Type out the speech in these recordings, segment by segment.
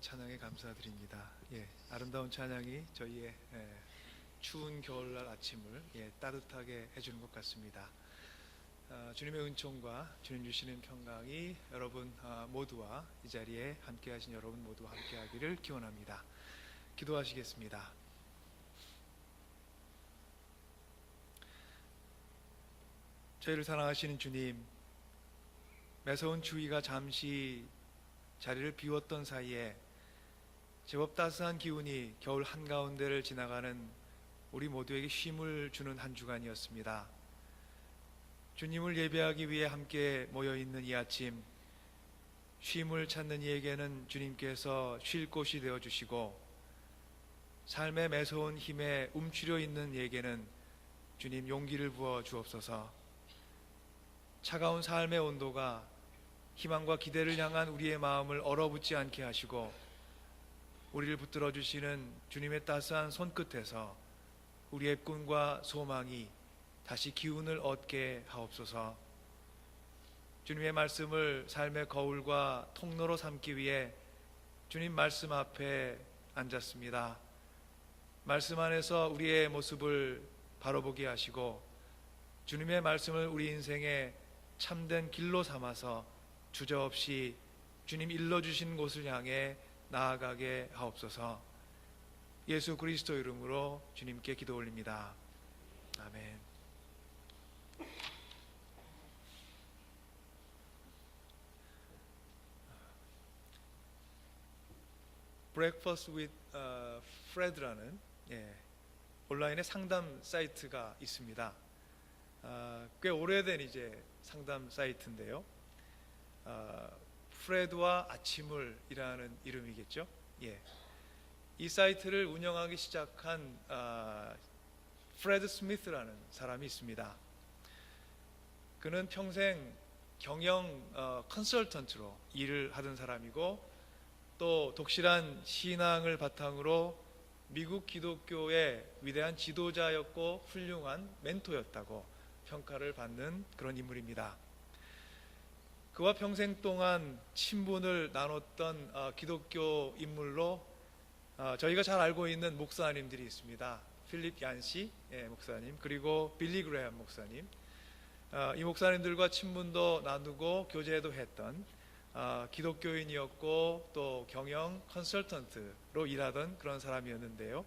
찬양에 감사드립니다. 아름다운 찬양이 저희의 추운 겨울날 아침을 따뜻하게 해주는 것 같습니다. 주님의 은총과 주님 주시는 평강이 여러분 모두와 이 자리에 함께하신 여러분 모두와 함께하기를 기원합니다. 기도하시겠습니다. 저희를 사랑하시는 주님, 매서운 추위가 잠시 자리를 비웠던 사이에 제법 따스한 기운이 겨울 한가운데를 지나가는 우리 모두에게 쉼을 주는 한 주간이었습니다. 주님을 예배하기 위해 함께 모여있는 이 아침, 쉼을 찾는 이에게는 주님께서 쉴 곳이 되어주시고, 삶의 매서운 힘에 움츠려 있는 이에게는 주님 용기를 부어 주옵소서. 차가운 삶의 온도가 희망과 기대를 향한 우리의 마음을 얼어붙지 않게 하시고, 우리를 붙들어 주시는 주님의 따스한 손끝에서 우리의 꿈과 소망이 다시 기운을 얻게 하옵소서. 주님의 말씀을 삶의 거울과 통로로 삼기 위해 주님 말씀 앞에 앉았습니다. 말씀 안에서 우리의 모습을 바로 보게 하시고, 주님의 말씀을 우리 인생의 참된 길로 삼아서 주저없이 주님 일러주신 곳을 향해 나아가게 하옵소서. 예수 그리스도 이름으로 주님께 기도 올립니다. 아멘. Breakfast with Fred라는 온라인의 상담 사이트가 있습니다. 꽤 오래된 이제 상담 사이트인데요. 프레드와 아침을 이라는 이름이겠죠. 이 사이트를 운영하기 시작한 프레드 스미스라는 사람이 있습니다. 그는 평생 경영 컨설턴트로 일을 하던 사람이고, 또 독실한 신앙을 바탕으로 미국 기독교의 위대한 지도자였고 훌륭한 멘토였다고 평가를 받는 그런 인물입니다. 그와 평생 동안 친분을 나눴던 기독교 인물로 저희가 잘 알고 있는 목사님들이 있습니다. 필립 얀시 목사님, 그리고 빌리 그레엄 목사님, 이 목사님들과 친분도 나누고 교제도 했던 기독교인이었고 또 경영 컨설턴트로 일하던 그런 사람이었는데요.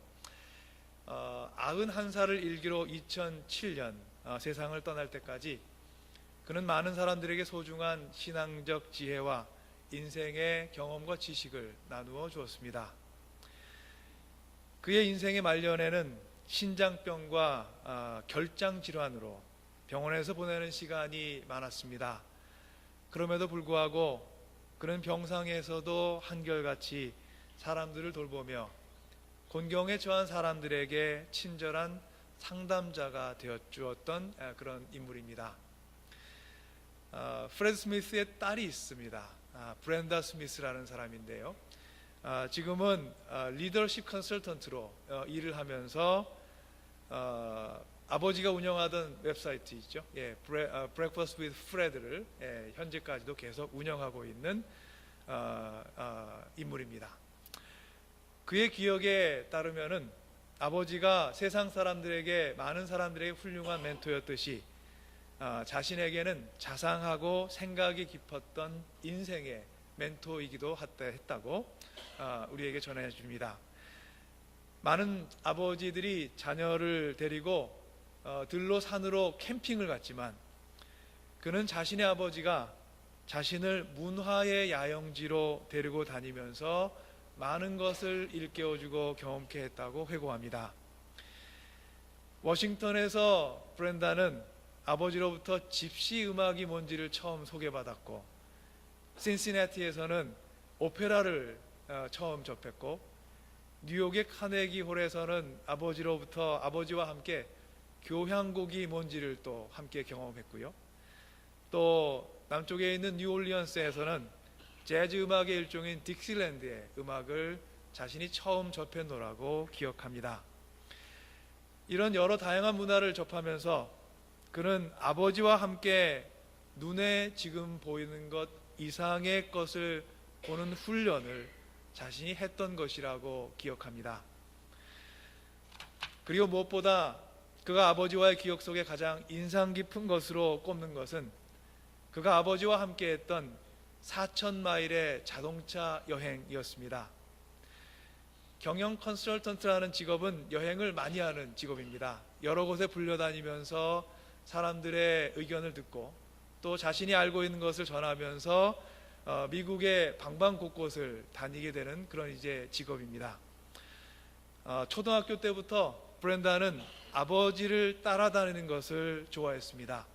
91살을 일기로 2007년 세상을 떠날 때까지 그는 많은 사람들에게 소중한 신앙적 지혜와 인생의 경험과 지식을 나누어 주었습니다. 그의 인생의 말년에는 신장병과 결장질환으로 병원에서 보내는 시간이 많았습니다. 그럼에도 불구하고 그는 병상에서도 한결같이 사람들을 돌보며 곤경에 처한 사람들에게 친절한 상담자가 되어 주었던 그런 인물입니다. 프레드 스미스의 딸이 있습니다. 브렌다 스미스라는 사람인데요. 지금은 리더십 컨설턴트로 일을 하면서 아버지가 운영하던 웹사이트 있죠. Breakfast with Fred를 현재까지도 계속 운영하고 있는 인물입니다. 그의 기억에 따르면은 아버지가 세상 사람들에게, 많은 사람들에게 훌륭한 멘토였듯이 자신에게는 자상하고 생각이 깊었던 인생의 멘토이기도 했다고 우리에게 전해줍니다. 많은 아버지들이 자녀를 데리고 들로 산으로 캠핑을 갔지만, 그는 자신의 아버지가 자신을 문화의 야영지로 데리고 다니면서 많은 것을 일깨워주고 경험케 했다고 회고합니다. 워싱턴에서 브렌다는 아버지로부터 집시 음악이 뭔지를 처음 소개받았고, 신시내티에서는 오페라를 처음 접했고, 뉴욕의 카네기 홀에서는 아버지와 함께 교향곡이 뭔지를 또 함께 경험했고요. 또 남쪽에 있는 뉴올리언스에서는 재즈 음악의 일종인 딕실랜드의 음악을 자신이 처음 접했노라고 기억합니다. 이런 여러 다양한 문화를 접하면서 그는 아버지와 함께 눈에 지금 보이는 것 이상의 것을 보는 훈련을 자신이 했던 것이라고 기억합니다. 그리고 무엇보다 그가 아버지와의 기억 속에 가장 인상 깊은 것으로 꼽는 것은 그가 아버지와 함께 했던 4,000마일의 자동차 여행이었습니다. 경영 컨설턴트라는 직업은 여행을 많이 하는 직업입니다. 여러 곳에 불려다니면서 사람들의 의견을 듣고 또 자신이 알고 있는 것을 전하면서 미국의 방방 곳곳을 다니게 되는 그런 이제 직업입니다. 초등학교 때부터 브렌다는 아버지를 따라다니는 것을 좋아했습니다.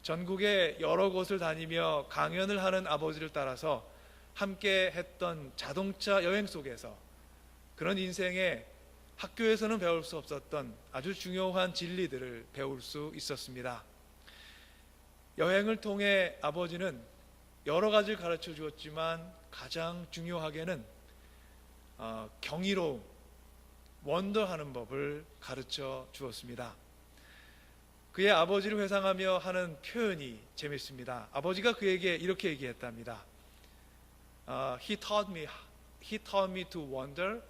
전국의 여러 곳을 다니며 강연을 하는 아버지를 따라서 함께 했던 자동차 여행 속에서 그런 인생에 학교에서는 배울 수 없었던 아주 중요한 진리들을 배울 수 있었습니다. 여행을 통해 아버지는 여러 가지를 가르쳐 주었지만 가장 중요하게는 경이로움, 원더하는 법을 가르쳐 주었습니다. 그의 아버지를 회상하며 하는 표현이 재밌습니다. 아버지가 그에게 이렇게 얘기했답니다. He taught me to wonder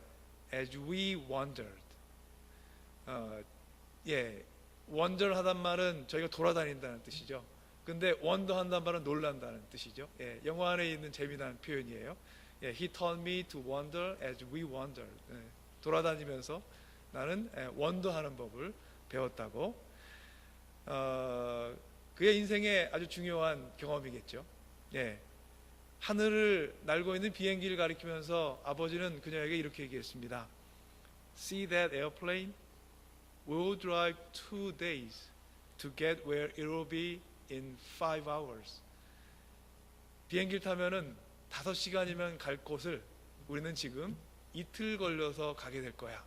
as we wondered. wonder 하단 말은 저희가 돌아다닌다는 뜻이죠. 근데 wonder 한단 말은 놀란다는 뜻이죠. 영어 안에 있는 재미난 표현이에요. He taught me to wonder as we wondered. 돌아다니면서 나는 원더하는 법을 배웠다고. 그의 인생의 아주 중요한 경험이겠죠. 하늘을 날고 있는 비행기를 가리키면서 아버지는 그녀에게 이렇게 얘기했습니다. See that airplane? We will drive 2 days to get where it will be in 5 hours. 비행기를 타면은 5시간이면 갈 곳을 우리는 지금 이틀 걸려서 가게 될 거야.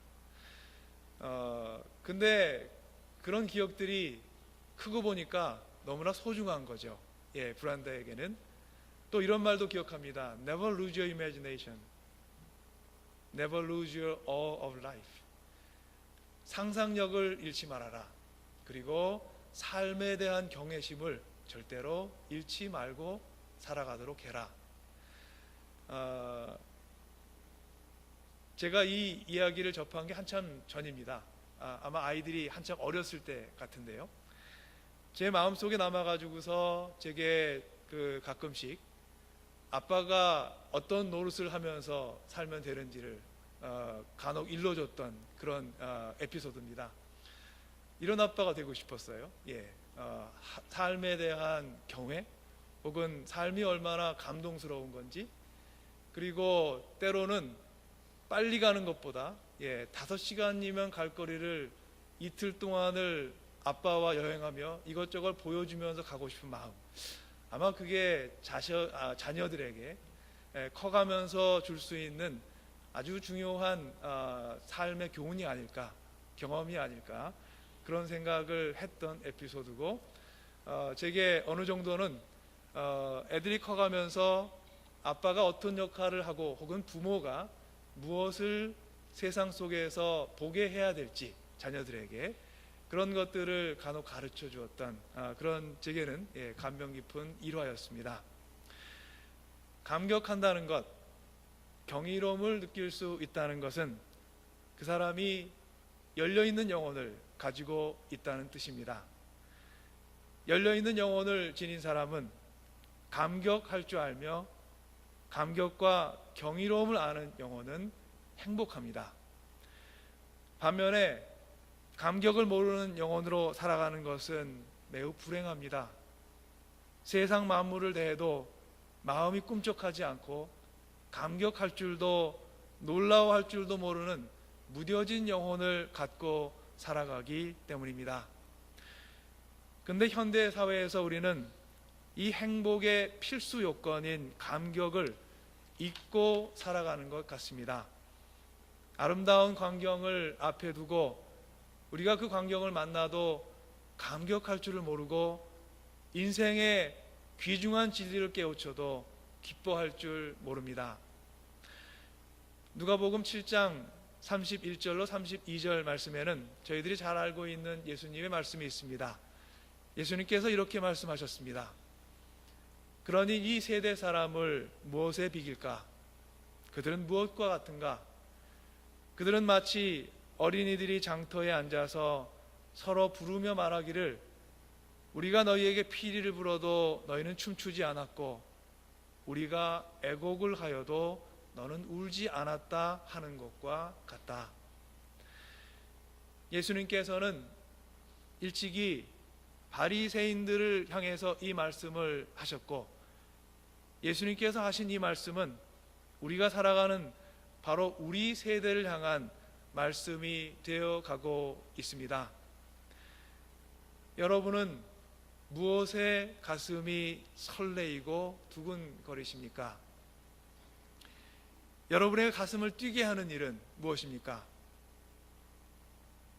근데 그런 기억들이 크고 보니까 너무나 소중한 거죠. 브란다에게는. 또 이런 말도 기억합니다. Never lose your imagination. Never lose your awe of life. 상상력을 잃지 말아라. 그리고 삶에 대한 경외심을 절대로 잃지 말고 살아가도록 해라. 제가 이 이야기를 접한 게 한참 전입니다. 아마 아이들이 한참 어렸을 때 같은데요. 제 마음속에 남아가지고서 제게 가끔씩 아빠가 어떤 노릇을 하면서 살면 되는지를 간혹 일러줬던 그런 에피소드입니다. 이런 아빠가 되고 싶었어요. 삶에 대한 경외 혹은 삶이 얼마나 감동스러운 건지, 그리고 때로는 빨리 가는 것보다 5시간이면 갈 거리를 이틀 동안을 아빠와 여행하며 이것저것 보여주면서 가고 싶은 마음, 아마 그게 자녀들에게 커가면서 줄 수 있는 아주 중요한 삶의 교훈이 아닐까, 경험이 아닐까, 그런 생각을 했던 에피소드고, 제게 어느 정도는 애들이 커가면서 아빠가 어떤 역할을 하고 혹은 부모가 무엇을 세상 속에서 보게 해야 될지 자녀들에게 그런 것들을 간혹 가르쳐 주었던 그런 제게는 감명 깊은 일화였습니다. 감격한다는 것, 경이로움을 느낄 수 있다는 것은 그 사람이 열려있는 영혼을 가지고 있다는 뜻입니다. 열려있는 영혼을 지닌 사람은 감격할 줄 알며 감격과 경이로움을 아는 영혼은 행복합니다. 반면에 감격을 모르는 영혼으로 살아가는 것은 매우 불행합니다. 세상 만물을 대해도 마음이 꿈쩍하지 않고 감격할 줄도 놀라워할 줄도 모르는 무뎌진 영혼을 갖고 살아가기 때문입니다. 근데 현대 사회에서 우리는 이 행복의 필수 요건인 감격을 잊고 살아가는 것 같습니다. 아름다운 광경을 앞에 두고 우리가 그 광경을 만나도 감격할 줄을 모르고 인생의 귀중한 진리를 깨우쳐도 기뻐할 줄 모릅니다. 누가복음 7장 31절로 32절 말씀에는 저희들이 잘 알고 있는 예수님의 말씀이 있습니다. 예수님께서 이렇게 말씀하셨습니다. 그러니 이 세대 사람을 무엇에 비길까? 그들은 무엇과 같은가? 그들은 마치 어린이들이 장터에 앉아서 서로 부르며 말하기를 우리가 너희에게 피리를 불어도 너희는 춤추지 않았고 우리가 애곡을 하여도 너는 울지 않았다 하는 것과 같다. 예수님께서는 일찍이 바리새인들을 향해서 이 말씀을 하셨고, 예수님께서 하신 이 말씀은 우리가 살아가는 바로 우리 세대를 향한 말씀이 되어 가고 있습니다. 여러분은 무엇에 가슴이 설레이고 두근거리십니까? 여러분의 가슴을 뛰게 하는 일은 무엇입니까?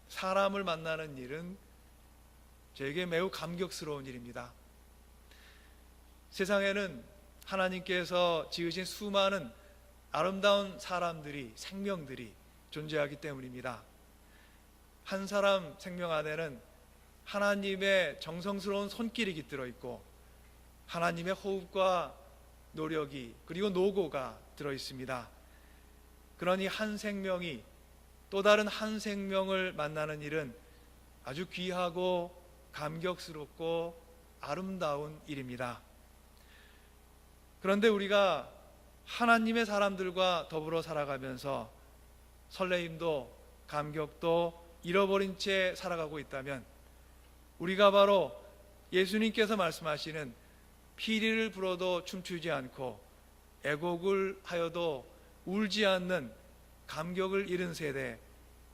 사람을 만나는 일은 저에게 매우 감격스러운 일입니다. 세상에는 하나님께서 지으신 수많은 아름다운 사람들이, 생명들이 존재하기 때문입니다. 한 사람 생명 안에는 하나님의 정성스러운 손길이 깃들어 있고 하나님의 호흡과 노력이 그리고 노고가 들어 있습니다. 그러니 한 생명이 또 다른 한 생명을 만나는 일은 아주 귀하고 감격스럽고 아름다운 일입니다. 그런데 우리가 하나님의 사람들과 더불어 살아가면서 설레임도 감격도 잃어버린 채 살아가고 있다면 우리가 바로 예수님께서 말씀하시는 피리를 불어도 춤추지 않고 애곡을 하여도 울지 않는 감격을 잃은 세대,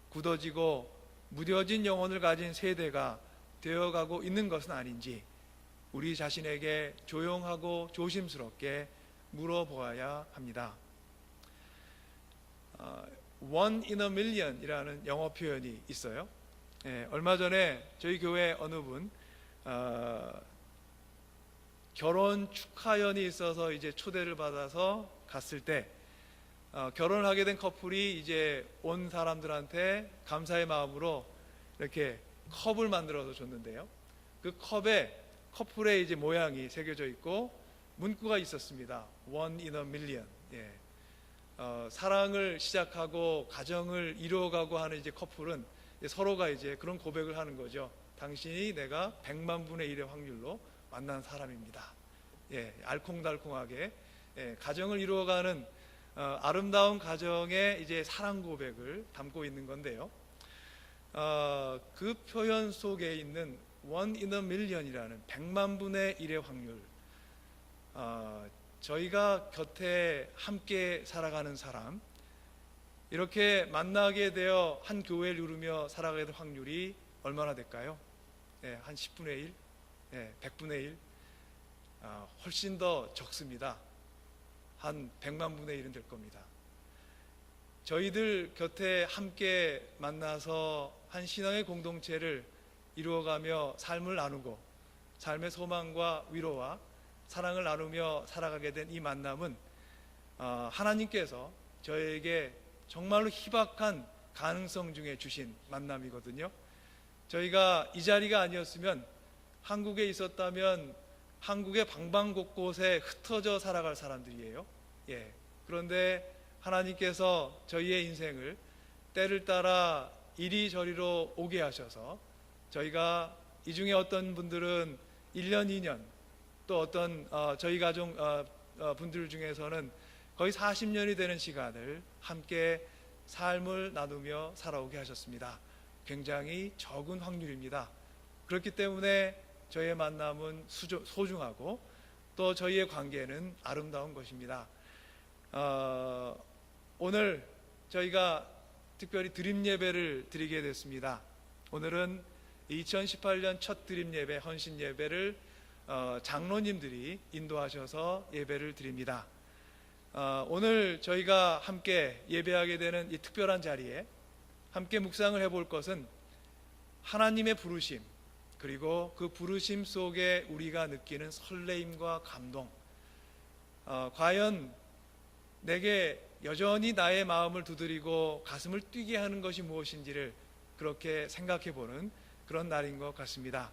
굳어지고 무뎌진 영혼을 가진 세대가 되어가고 있는 것은 아닌지 우리 자신에게 조용하고 조심스럽게 물어보아야 합니다. One in a million 이라는 영어 표현이 있어요. 얼마 전에 저희 교회 어느 분 결혼 축하연이 있어서 이제 초대를 받아서 갔을 때 결혼을 하게 된 커플이 이제 온 사람들한테 감사의 마음으로 이렇게 컵을 만들어서 줬는데요. 그 컵에 커플의 이제 모양이 새겨져 있고 문구가 있었습니다. One in a million. 사랑을 시작하고 가정을 이루어가고 하는 이제 커플은 서로가 이제 그런 고백을 하는 거죠. 당신이 내가 100만 분의 1의 확률로 만난 사람입니다. 알콩달콩하게 가정을 이루어가는 아름다운 가정의 이제 사랑 고백을 담고 있는 건데요. 그 표현 속에 있는 One in a million이라는 100만 분의 1의 확률, 저희가 곁에 함께 살아가는 사람, 이렇게 만나게 되어 한 교회를 이루며 살아가게 될 확률이 얼마나 될까요? 한 10분의 1, 100분의 1, 훨씬 더 적습니다. 한 100만 분의 1은 될 겁니다. 저희들 곁에 함께 만나서 한 신앙의 공동체를 이루어가며 삶을 나누고 삶의 소망과 위로와 사랑을 나누며 살아가게 된 이 만남은 하나님께서 저에게 정말로 희박한 가능성 중에 주신 만남이거든요. 저희가 이 자리가 아니었으면, 한국에 있었다면 한국의 방방곳곳에 흩어져 살아갈 사람들이에요. 그런데 하나님께서 저희의 인생을 때를 따라 이리저리로 오게 하셔서 저희가 이 중에 어떤 분들은 1년, 2년, 또 어떤 저희 가족 분들 중에서는 거의 40년이 되는 시간을 함께 삶을 나누며 살아오게 하셨습니다. 굉장히 적은 확률입니다. 그렇기 때문에 저희의 만남은 소중하고 또 저희의 관계는 아름다운 것입니다. 오늘 저희가 특별히 드림 예배를 드리게 됐습니다. 오늘은 2018년 첫 드림 예배, 헌신 예배를 장로님들이 인도하셔서 예배를 드립니다. 오늘 저희가 함께 예배하게 되는 이 특별한 자리에 함께 묵상을 해볼 것은 하나님의 부르심, 그리고 그 부르심 속에 우리가 느끼는 설레임과 감동, 과연 내게 여전히 나의 마음을 두드리고 가슴을 뛰게 하는 것이 무엇인지를 그렇게 생각해 보는 그런 날인 것 같습니다.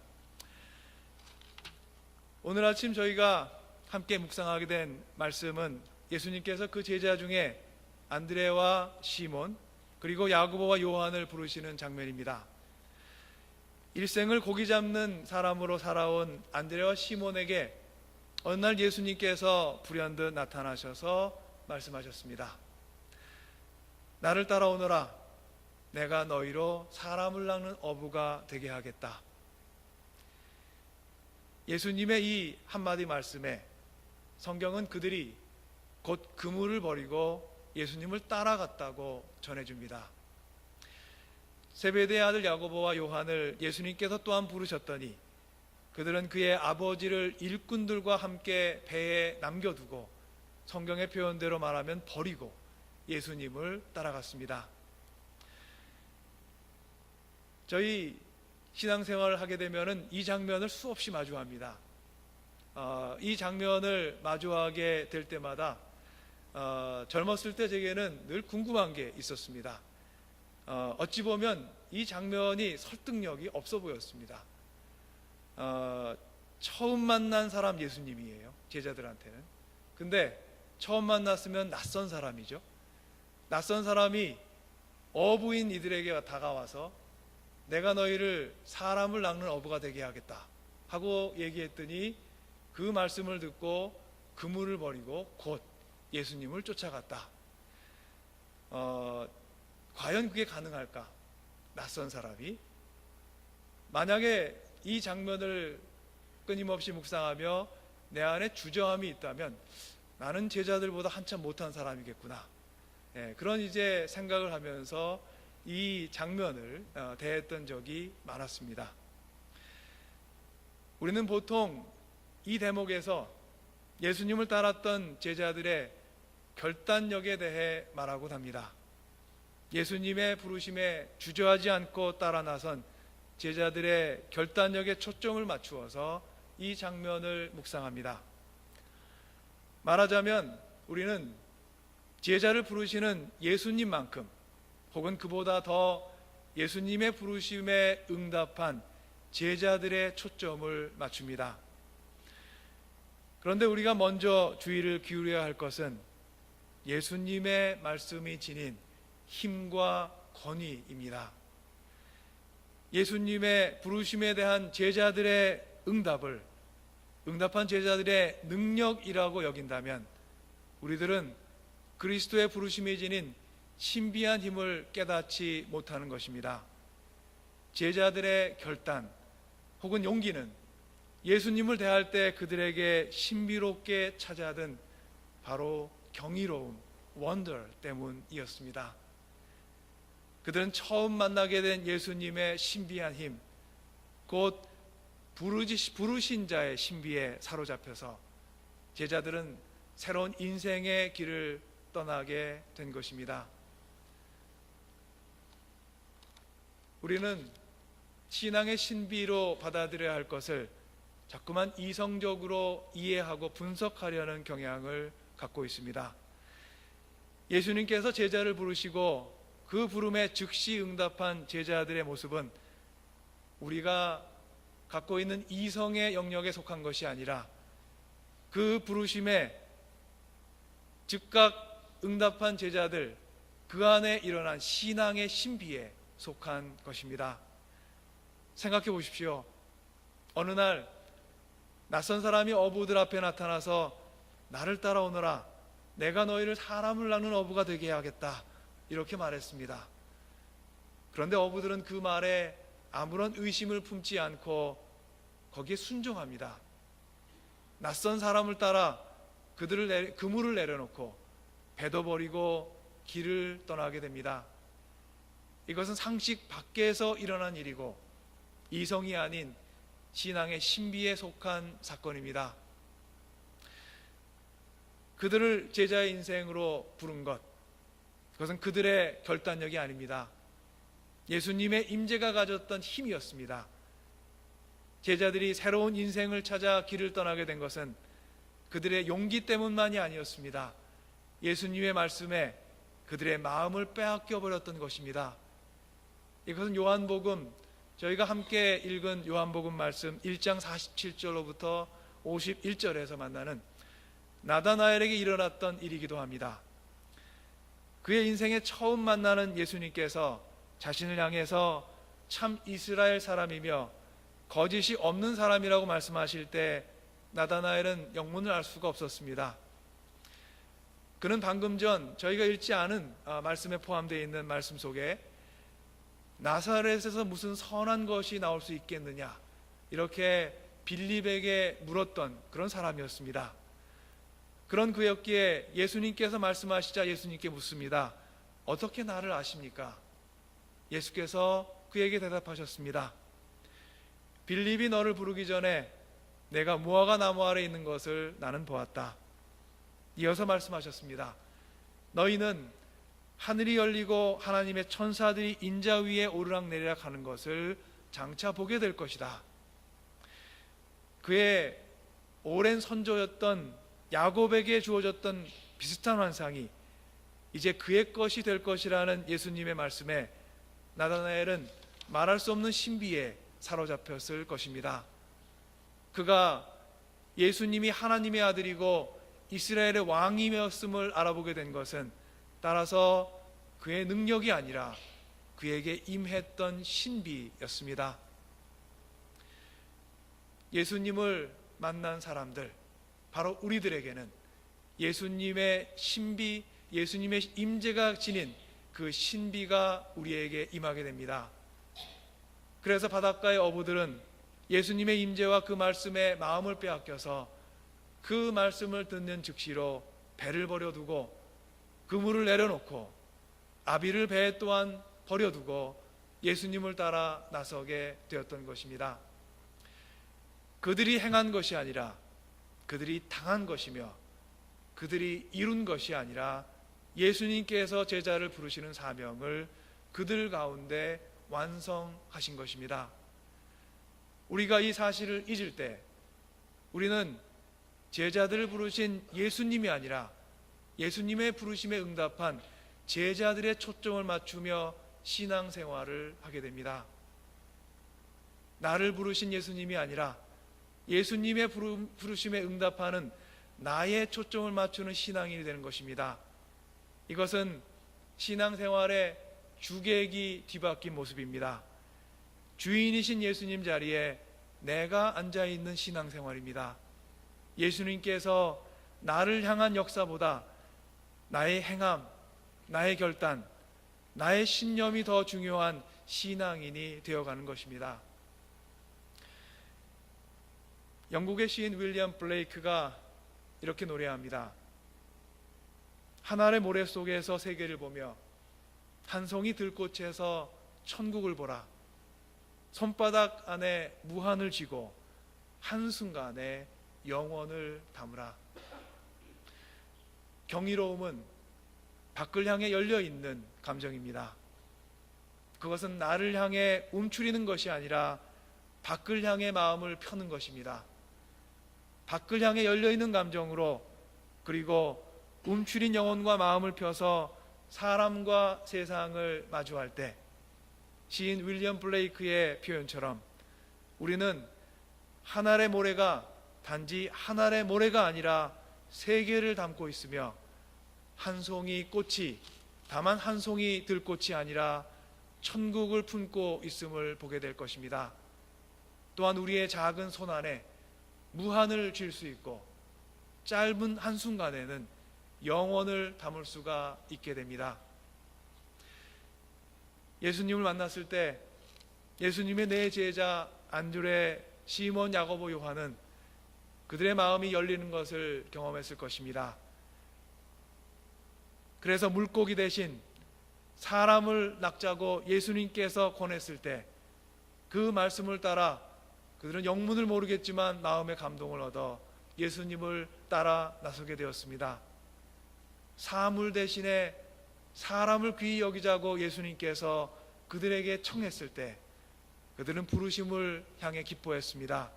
오늘 아침 저희가 함께 묵상하게 된 말씀은 예수님께서 그 제자 중에 안드레와 시몬 그리고 야고보와 요한을 부르시는 장면입니다. 일생을 고기 잡는 사람으로 살아온 안드레와 시몬에게 어느 날 예수님께서 불현듯 나타나셔서 말씀하셨습니다. 나를 따라오너라. 내가 너희로 사람을 낚는 어부가 되게 하겠다. 예수님의 이 한마디 말씀에 성경은 그들이 곧 그물을 버리고 예수님을 따라갔다고 전해줍니다. 세베대의 아들 야고보와 요한을 예수님께서 또한 부르셨더니 그들은 그의 아버지를 일꾼들과 함께 배에 남겨두고 성경의 표현대로 말하면 버리고 예수님을 따라갔습니다. 저희 신앙생활을 하게 되면 이 장면을 수없이 마주합니다. 이 장면을 마주하게 될 때마다 젊었을 때 제게는 늘 궁금한 게 있었습니다. 어찌 보면 이 장면이 설득력이 없어 보였습니다. 처음 만난 사람 예수님이에요, 제자들한테는. 근데 처음 만났으면 낯선 사람이죠. 낯선 사람이 어부인 이들에게 다가와서 내가 너희를 사람을 낚는 어부가 되게 하겠다 하고 얘기했더니 그 말씀을 듣고 그물을 버리고 곧 예수님을 쫓아갔다. 과연 그게 가능할까? 낯선 사람이. 만약에 이 장면을 끊임없이 묵상하며 내 안에 주저함이 있다면 나는 제자들보다 한참 못한 사람이겠구나. 그런 이제 생각을 하면서 이 장면을 대했던 적이 많았습니다. 우리는 보통 이 대목에서 예수님을 따랐던 제자들의 결단력에 대해 말하곤 합니다. 예수님의 부르심에 주저하지 않고 따라 나선 제자들의 결단력에 초점을 맞추어서 이 장면을 묵상합니다. 말하자면 우리는 제자를 부르시는 예수님만큼 혹은 그보다 더 예수님의 부르심에 응답한 제자들의 초점을 맞춥니다. 그런데 우리가 먼저 주의를 기울여야 할 것은 예수님의 말씀이 지닌 힘과 권위입니다. 예수님의 부르심에 대한 제자들의 응답을 응답한 제자들의 능력이라고 여긴다면 우리들은 그리스도의 부르심이 지닌 신비한 힘을 깨닫지 못하는 것입니다. 제자들의 결단 혹은 용기는 예수님을 대할 때 그들에게 신비롭게 찾아든 바로 경이로움, 원더 때문이었습니다. 그들은 처음 만나게 된 예수님의 신비한 힘, 곧 부르신 자의 신비에 사로잡혀서 제자들은 새로운 인생의 길을 떠나게 된 것입니다. 우리는 신앙의 신비로 받아들여야 할 것을 자꾸만 이성적으로 이해하고 분석하려는 경향을 갖고 있습니다. 예수님께서 제자를 부르시고 그 부름에 즉시 응답한 제자들의 모습은 우리가 갖고 있는 이성의 영역에 속한 것이 아니라 그 부르심에 즉각 응답한 제자들 그 안에 일어난 신앙의 신비에 속한 것입니다. 생각해 보십시오. 어느 날 낯선 사람이 어부들 앞에 나타나서 나를 따라오너라. 내가 너희를 사람을 낚는 어부가 되게 해야겠다. 이렇게 말했습니다. 그런데 어부들은 그 말에 아무런 의심을 품지 않고 거기에 순종합니다. 낯선 사람을 따라 그물을 내려놓고 배도 버리고 길을 떠나게 됩니다. 이것은 상식 밖에서 일어난 일이고 이성이 아닌 신앙의 신비에 속한 사건입니다. 그들을 제자의 인생으로 부른 것, 그것은 그들의 결단력이 아닙니다. 예수님의 임재가 가졌던 힘이었습니다. 제자들이 새로운 인생을 찾아 길을 떠나게 된 것은 그들의 용기 때문만이 아니었습니다. 예수님의 말씀에 그들의 마음을 빼앗겨 버렸던 것입니다. 이것은 요한복음, 저희가 함께 읽은 요한복음 말씀 1장 47절로부터 51절에서 만나는 나다나엘에게 일어났던 일이기도 합니다. 그의 인생에 처음 만나는 예수님께서 자신을 향해서 참 이스라엘 사람이며 거짓이 없는 사람이라고 말씀하실 때 나다나엘은 영문을 알 수가 없었습니다. 그는 방금 전 저희가 읽지 않은 말씀에 포함되어 있는 말씀 속에 나사렛에서 무슨 선한 것이 나올 수 있겠느냐 이렇게 빌립에게 물었던 그런 사람이었습니다. 그런 그였기에 예수님께서 말씀하시자 예수님께 묻습니다. 어떻게 나를 아십니까? 예수께서 그에게 대답하셨습니다. 빌립이 너를 부르기 전에 내가 무화과 나무 아래 있는 것을 나는 보았다. 이어서 말씀하셨습니다. 너희는 하늘이 열리고 하나님의 천사들이 인자 위에 오르락내리락 하는 것을 장차 보게 될 것이다. 그의 오랜 선조였던 야곱에게 주어졌던 비슷한 환상이 이제 그의 것이 될 것이라는 예수님의 말씀에 나다나엘은 말할 수 없는 신비에 사로잡혔을 것입니다. 그가 예수님이 하나님의 아들이고 이스라엘의 왕이었음을 알아보게 된 것은 따라서 그의 능력이 아니라 그에게 임했던 신비였습니다. 예수님을 만난 사람들, 바로 우리들에게는 예수님의 신비, 예수님의 임재가 지닌 그 신비가 우리에게 임하게 됩니다. 그래서 바닷가의 어부들은 예수님의 임재와 그 말씀에 마음을 빼앗겨서 그 말씀을 듣는 즉시로 배를 버려두고 그물을 내려놓고 아비를 배에 또한 버려두고 예수님을 따라 나서게 되었던 것입니다. 그들이 행한 것이 아니라 그들이 당한 것이며 그들이 이룬 것이 아니라 예수님께서 제자를 부르시는 사명을 그들 가운데 완성하신 것입니다. 우리가 이 사실을 잊을 때 우리는 제자들을 부르신 예수님이 아니라 예수님의 부르심에 응답한 제자들의 초점을 맞추며 신앙생활을 하게 됩니다. 나를 부르신 예수님이 아니라 예수님의 부르심에 응답하는 나의 초점을 맞추는 신앙인이 되는 것입니다. 이것은 신앙생활의 주객이 뒤바뀐 모습입니다. 주인이신 예수님 자리에 내가 앉아있는 신앙생활입니다. 예수님께서 나를 향한 역사보다 나의 행함, 나의 결단, 나의 신념이 더 중요한 신앙인이 되어가는 것입니다. 영국의 시인 윌리엄 블레이크가 이렇게 노래합니다. 하늘의 모래 속에서 세계를 보며 한 송이 들꽃에서 천국을 보라. 손바닥 안에 무한을 쥐고 한순간에 영원을 담으라. 경이로움은 밖을 향해 열려있는 감정입니다. 그것은 나를 향해 움츠리는 것이 아니라 밖을 향해 마음을 펴는 것입니다. 밖을 향해 열려있는 감정으로 그리고 움츠린 영혼과 마음을 펴서 사람과 세상을 마주할 때 시인 윌리엄 블레이크의 표현처럼 우리는 하늘의 모래가 단지 하늘의 모래가 아니라 세계를 담고 있으며 한 송이 꽃이 다만 한 송이 들꽃이 아니라 천국을 품고 있음을 보게 될 것입니다. 또한 우리의 작은 손 안에 무한을 쥘 수 있고 짧은 한순간에는 영원을 담을 수가 있게 됩니다. 예수님을 만났을 때 예수님의 네 제자 안드레, 시몬, 야고보, 요한은 그들의 마음이 열리는 것을 경험했을 것입니다. 그래서 물고기 대신 사람을 낚자고 예수님께서 권했을 때 그 말씀을 따라 그들은 영문을 모르겠지만 마음의 감동을 얻어 예수님을 따라 나서게 되었습니다. 사물 대신에 사람을 귀히 여기자고 예수님께서 그들에게 청했을 때 그들은 부르심을 향해 기뻐했습니다.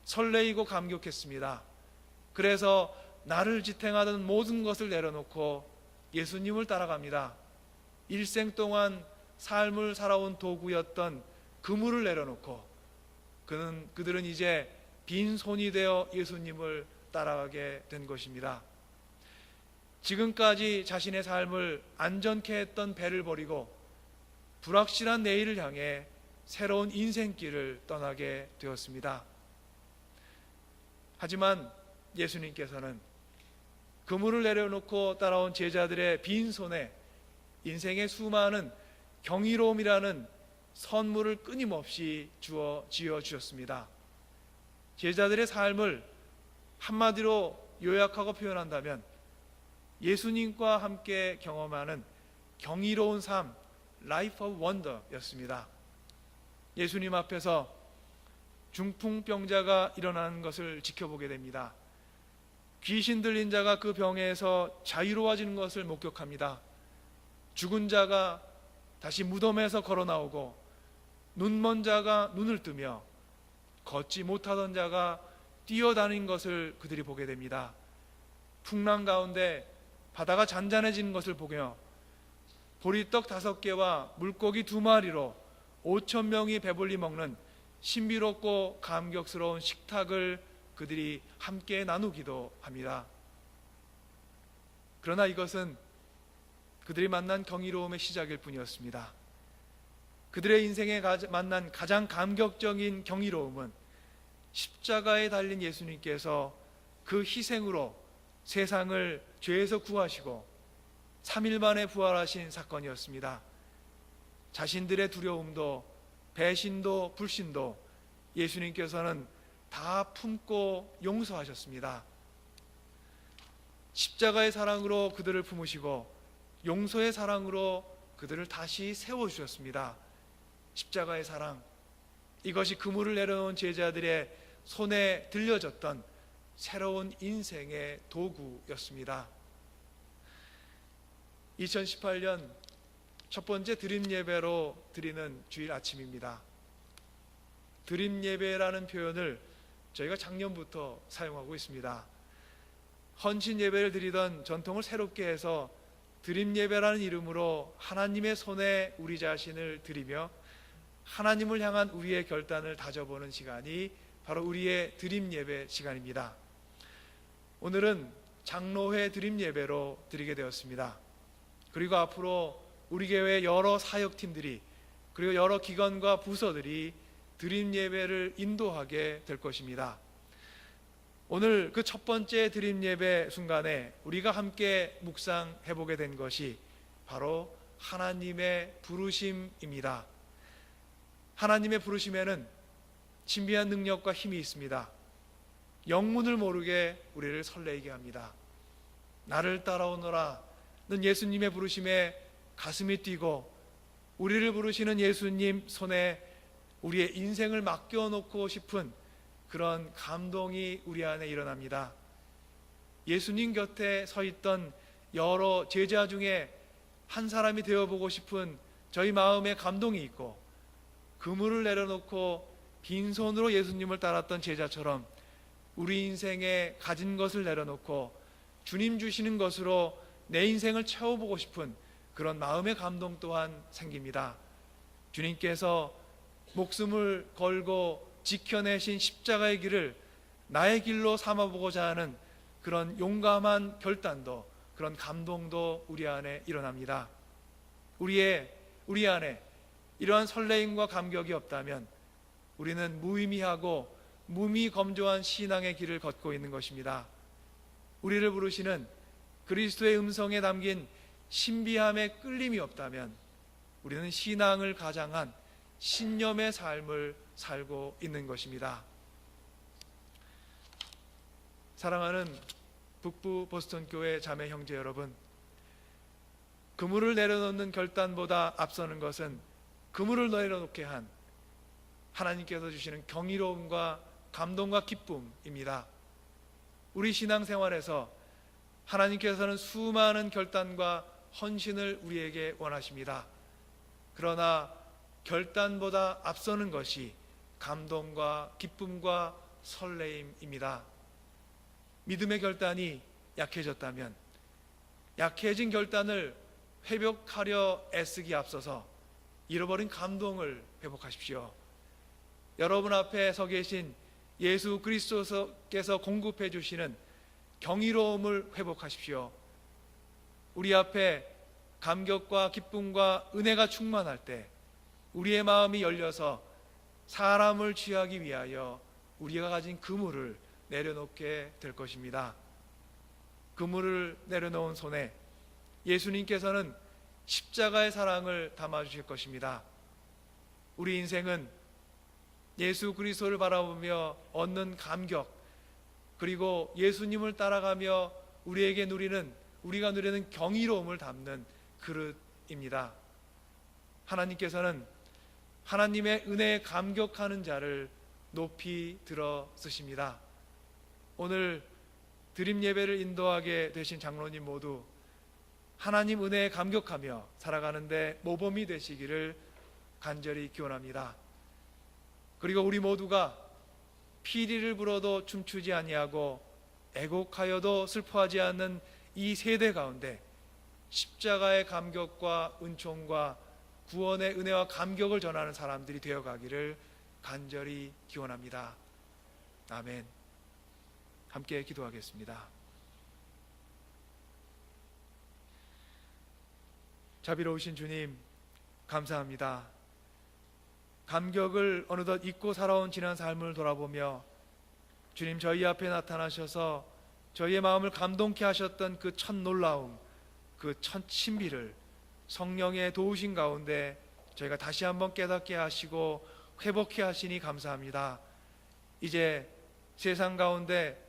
설레이고 감격했습니다. 그래서 나를 지탱하던 모든 것을 내려놓고 예수님을 따라갑니다. 일생 동안 삶을 살아온 도구였던 그물을 내려놓고 그들은 이제 빈손이 되어 예수님을 따라가게 된 것입니다. 지금까지 자신의 삶을 안전케 했던 배를 버리고 불확실한 내일을 향해 새로운 인생길을 떠나게 되었습니다. 하지만 예수님께서는 그물을 내려놓고 따라온 제자들의 빈손에 인생의 수많은 경이로움이라는 선물을 끊임없이 지어 주셨습니다. 제자들의 삶을 한마디로 요약하고 표현한다면 예수님과 함께 경험하는 경이로운 삶, Life of Wonder였습니다. 예수님 앞에서 중풍병자가 일어나는 것을 지켜보게 됩니다. 귀신 들린 자가 그 병에서 자유로워지는 것을 목격합니다. 죽은 자가 다시 무덤에서 걸어 나오고 눈먼 자가 눈을 뜨며 걷지 못하던 자가 뛰어다니는 것을 그들이 보게 됩니다. 풍랑 가운데 바다가 잔잔해지는 것을 보며 보리떡 5개와 물고기 2마리로 5,000명이 배불리 먹는 신비롭고 감격스러운 식탁을 그들이 함께 나누기도 합니다. 그러나 이것은 그들이 만난 경이로움의 시작일 뿐이었습니다. 그들의 인생에 만난 가장 감격적인 경이로움은 십자가에 달린 예수님께서 그 희생으로 세상을 죄에서 구하시고 3일 만에 부활하신 사건이었습니다. 자신들의 두려움도 배신도 불신도 예수님께서는 다 품고 용서하셨습니다. 십자가의 사랑으로 그들을 품으시고 용서의 사랑으로 그들을 다시 세워주셨습니다. 십자가의 사랑, 이것이 그물을 내려놓은 제자들의 손에 들려졌던 새로운 인생의 도구였습니다. 2018년 첫 번째 드림 예배로 드리는 주일 아침입니다. 드림 예배라는 표현을 저희가 작년부터 사용하고 있습니다. 헌신 예배를 드리던 전통을 새롭게 해서 드림 예배라는 이름으로 하나님의 손에 우리 자신을 드리며 하나님을 향한 우리의 결단을 다져보는 시간이 바로 우리의 드림 예배 시간입니다. 오늘은 장로회 드림 예배로 드리게 되었습니다. 그리고 앞으로 우리 교회 여러 사역팀들이 그리고 여러 기관과 부서들이 드림 예배를 인도하게 될 것입니다. 오늘 그 첫 번째 드림 예배 순간에 우리가 함께 묵상해 보게 된 것이 바로 하나님의 부르심입니다. 하나님의 부르심에는 신비한 능력과 힘이 있습니다. 영문을 모르게 우리를 설레게 합니다. 나를 따라오너라 는 예수님의 부르심에 가슴이 뛰고 우리를 부르시는 예수님 손에 우리의 인생을 맡겨놓고 싶은 그런 감동이 우리 안에 일어납니다. 예수님 곁에 서 있던 여러 제자 중에 한 사람이 되어보고 싶은 저희 마음에 감동이 있고 그물을 내려놓고 빈손으로 예수님을 따랐던 제자처럼 우리 인생에 가진 것을 내려놓고 주님 주시는 것으로 내 인생을 채워보고 싶은 그런 마음의 감동 또한 생깁니다. 주님께서 목숨을 걸고 지켜내신 십자가의 길을 나의 길로 삼아보고자 하는 그런 용감한 결단도 그런 감동도 우리 안에 일어납니다. 우리 안에 이러한 설레임과 감격이 없다면 우리는 무의미하고 무미검조한 신앙의 길을 걷고 있는 것입니다. 우리를 부르시는 그리스도의 음성에 담긴 신비함의 끌림이 없다면 우리는 신앙을 가장한 신념의 삶을 살고 있는 것입니다. 사랑하는 북부 보스턴 교회 자매 형제 여러분, 그물을 내려놓는 결단보다 앞서는 것은 그물을 내려놓게 한 하나님께서 주시는 경이로움과 감동과 기쁨입니다. 우리 신앙생활에서 하나님께서는 수많은 결단과 헌신을 우리에게 원하십니다. 그러나 결단보다 앞서는 것이 감동과 기쁨과 설레임입니다. 믿음의 결단이 약해졌다면 약해진 결단을 회복하려 애쓰기 앞서서 잃어버린 감동을 회복하십시오. 여러분 앞에 서 계신 예수 그리스도께서 공급해 주시는 경이로움을 회복하십시오. 우리 앞에 감격과 기쁨과 은혜가 충만할 때 우리의 마음이 열려서 사람을 취하기 위하여 우리가 가진 그물을 내려놓게 될 것입니다. 그물을 내려놓은 손에 예수님께서는 십자가의 사랑을 담아주실 것입니다. 우리 인생은 예수 그리스도를 바라보며 얻는 감격, 그리고 예수님을 따라가며 우리가 누리는 경이로움을 담는 그릇입니다. 하나님께서는 하나님의 은혜에 감격하는 자를 높이 들어 쓰십니다. 오늘 드림 예배를 인도하게 되신 장로님 모두 하나님 은혜에 감격하며 살아가는데 모범이 되시기를 간절히 기원합니다. 그리고 우리 모두가 피리를 불어도 춤추지 아니하고 애곡하여도 슬퍼하지 않는 이 세대 가운데 십자가의 감격과 은총과 구원의 은혜와 감격을 전하는 사람들이 되어가기를 간절히 기원합니다. 아멘. 함께 기도하겠습니다. 자비로우신 주님, 감사합니다. 감격을 어느덧 잊고 살아온 지난 삶을 돌아보며 주님, 저희 앞에 나타나셔서 저희의 마음을 감동케 하셨던 그 첫 놀라움, 그 첫 신비를 성령의 도우신 가운데 저희가 다시 한번 깨닫게 하시고 회복케 하시니 감사합니다. 이제 세상 가운데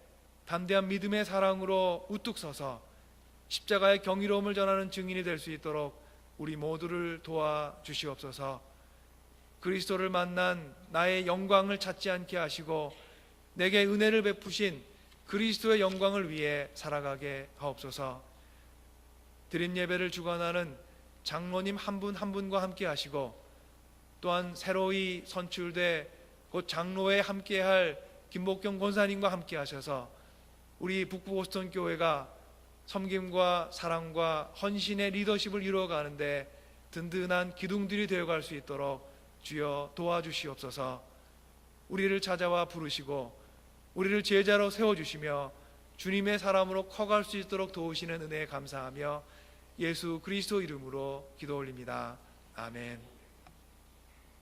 담대한 믿음의 사랑으로 우뚝 서서 십자가의 경이로움을 전하는 증인이 될 수 있도록 우리 모두를 도와주시옵소서. 그리스도를 만난 나의 영광을 찾지 않게 하시고 내게 은혜를 베푸신 그리스도의 영광을 위해 살아가게 하옵소서. 드림 예배를 주관하는 장로님 한 분 한 분과 함께 하시고 또한 새로이 선출돼 곧 장로에 함께할 김복경 권사님과 함께 하셔서 우리 북부 보스턴 교회가 섬김과 사랑과 헌신의 리더십을 이루어가는데 든든한 기둥들이 되어갈 수 있도록 주여 도와주시옵소서. 우리를 찾아와 부르시고 우리를 제자로 세워주시며 주님의 사람으로 커갈 수 있도록 도우시는 은혜에 감사하며 예수 그리스도 이름으로 기도 올립니다. 아멘.